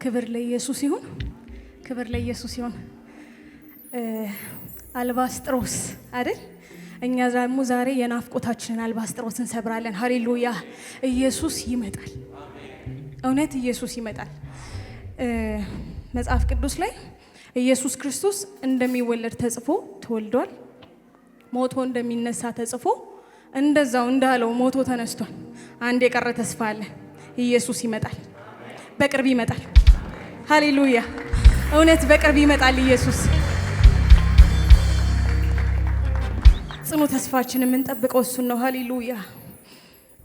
ክብር ለኢየሱስ ይሁን። ክብር ለኢየሱስ ይሁን። አልባስጥሮስ አይደል? እኛ ዛሬ የናፍቆታችንን አልባስጥሮስ እንሰብራለን። ሃሌሉያ! ኢየሱስ ይመጣል። እውነት ኢየሱስ ይመጣል። መጽሐፍ ቅዱስ ላይ ኢየሱስ ክርስቶስ እንደሚወለድ ተጽፎ ተወልዷል። ሞቶ እንደሚነሳ ተጽፎ እንደዛው እንዳለው ሞቶ ተነስቷል። አንድ የቀረ ተስፋ አለ። ኢየሱስ ይመጣል። በቅርብ ይመጣል። ሃሌሉያ! እውነት በቅርብ ይመጣል ኢየሱስ። ጽኑ ተስፋችን የምንጠብቀው እሱን ነው። ሃሌሉያ!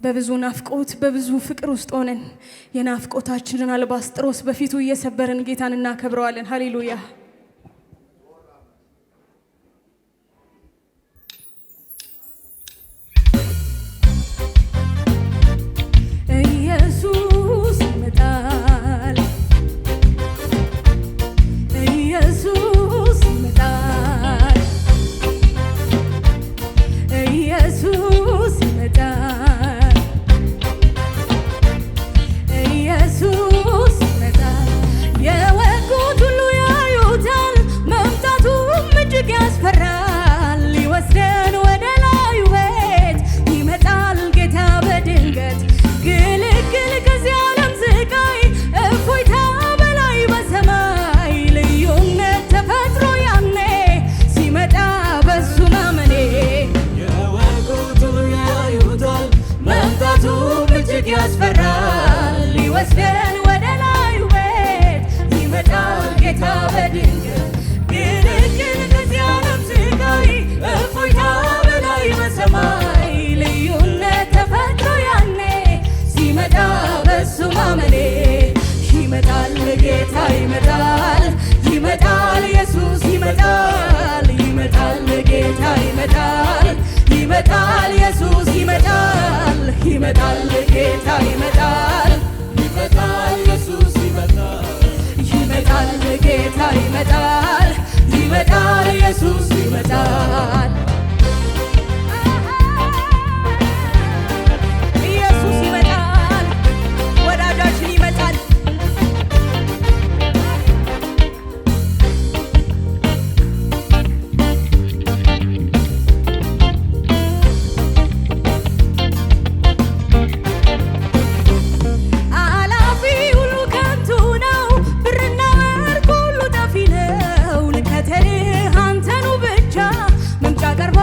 በብዙ ናፍቆት በብዙ ፍቅር ውስጥ ሆነን የናፍቆታችንን አልባስጥሮስ በፊቱ እየሰበርን ጌታን እናከብረዋለን። ሃሌሉያ! ኢየሱስ ይመጣል። ኢየሱስ ይመጣል። ኢየሱስ ይመጣል። ኢየሱስ ይመጣል። የወጉት ሁሉ ያዩታል፣ መምጣቱም እጅግ ያስፈራል። ሊወስደን ወደ ላዩ ቤት ይመጣል ጌታ በድንገት። ግልግል ከዚህ ዓለም ስቃይ፣ እፎይታ በላይ በሰማይ። ልዩነት ተፈጥሮ ያኔ ሲመጣ በሱ ማመኔ። የወጉት ሁሉ ያዩታል፣ መምጣቱም እጅግ ያስፈራል። ሊወስደን ወደ ላዩ ቤት ይመጣል ጌታ በድንገት። ግልግል ከዚህ ዓለም ስቃይ፣ እፎይታ በላይ በሰማይ። ልዩነት ተፈጥሮ ያኔ ሲመጣ በሱ ማመኔ። ይመጣል ጌታ ይመጣል፣ ይመጣል ኢየሱስ ይመጣል። ይመጣል ጌታ ይመጣል፣ ይመጣል ኢየሱስ ይመጣል። ይመጣል ጌታ ይመጣል፣ ይመጣል ኢየሱስ ይመጣል። ይመጣል ጌታ ይመጣል፣ ይመጣል ኢየሱስ ይመጣል። ኢየሱስ ይመጣል፣ ወዳጃችን ይመጣል። አላፊ ሁሉ ከንቱ ነው፣ ብርና ወርቅ ሁሉ ጠፊ ነው። ልከተልህ አንተኑ ብቻ፣ መምጫ ቀርቧል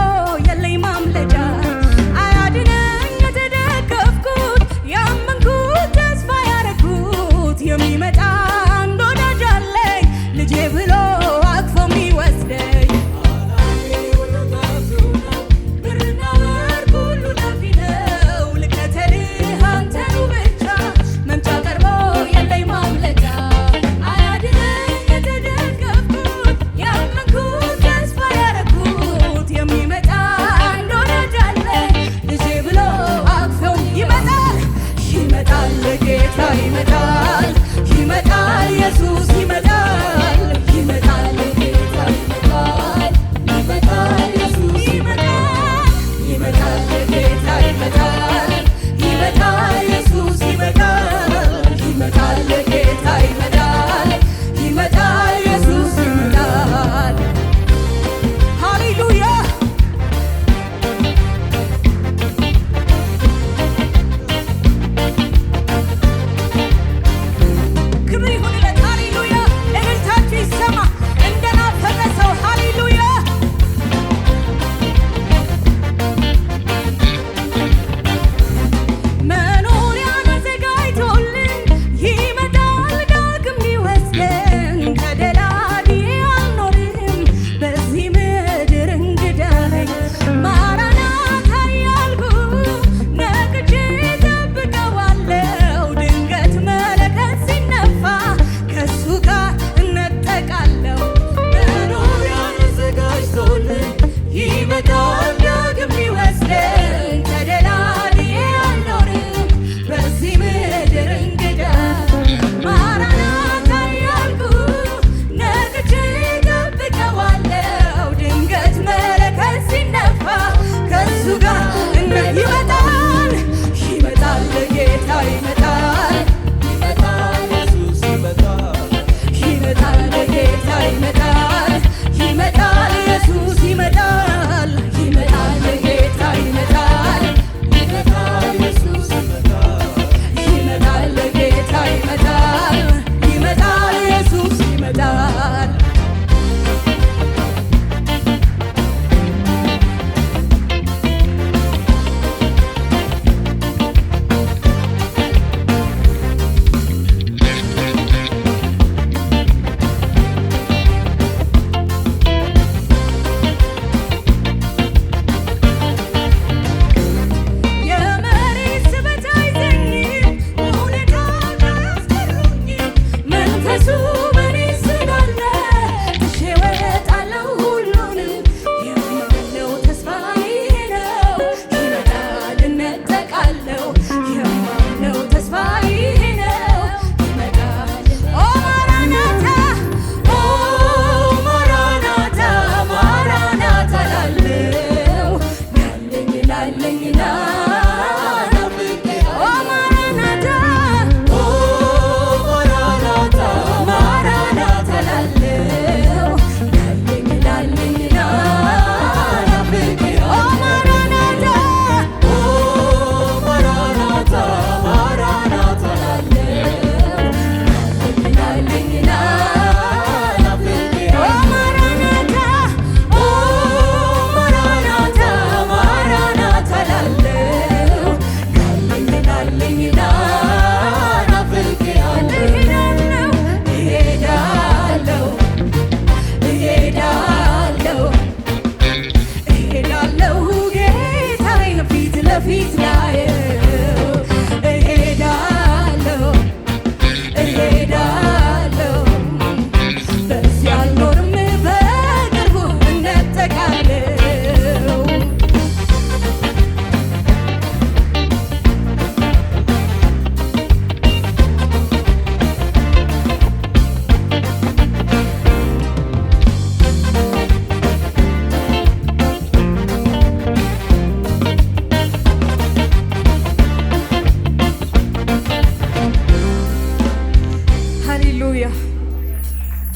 ሃሌሉያ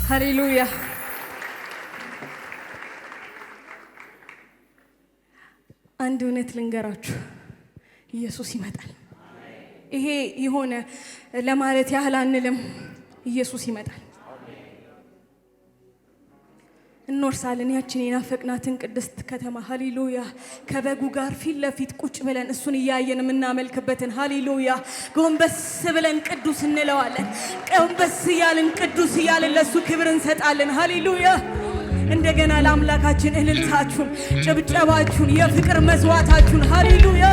ሃሌሉያ። አንድ እውነት ልንገራችሁ፣ ኢየሱስ ይመጣል። ይሄ የሆነ ለማለት ያህል አንልም። ኢየሱስ ይመጣል። እንወርሳለን ያችን የናፈቅናትን ቅድስት ከተማ። ሃሌሉያ። ከበጉ ጋር ፊት ለፊት ቁጭ ብለን እሱን እያየን የምናመልክበትን ሃሌሉያ። ጎንበስ ብለን ቅዱስ እንለዋለን። ጎንበስ እያልን ቅዱስ እያልን ለሱ ክብር እንሰጣለን። ሃሌሉያ። እንደገና ለአምላካችን እልልታችሁን፣ ጭብጨባችሁን፣ የፍቅር መስዋዕታችሁን ሃሌሉያ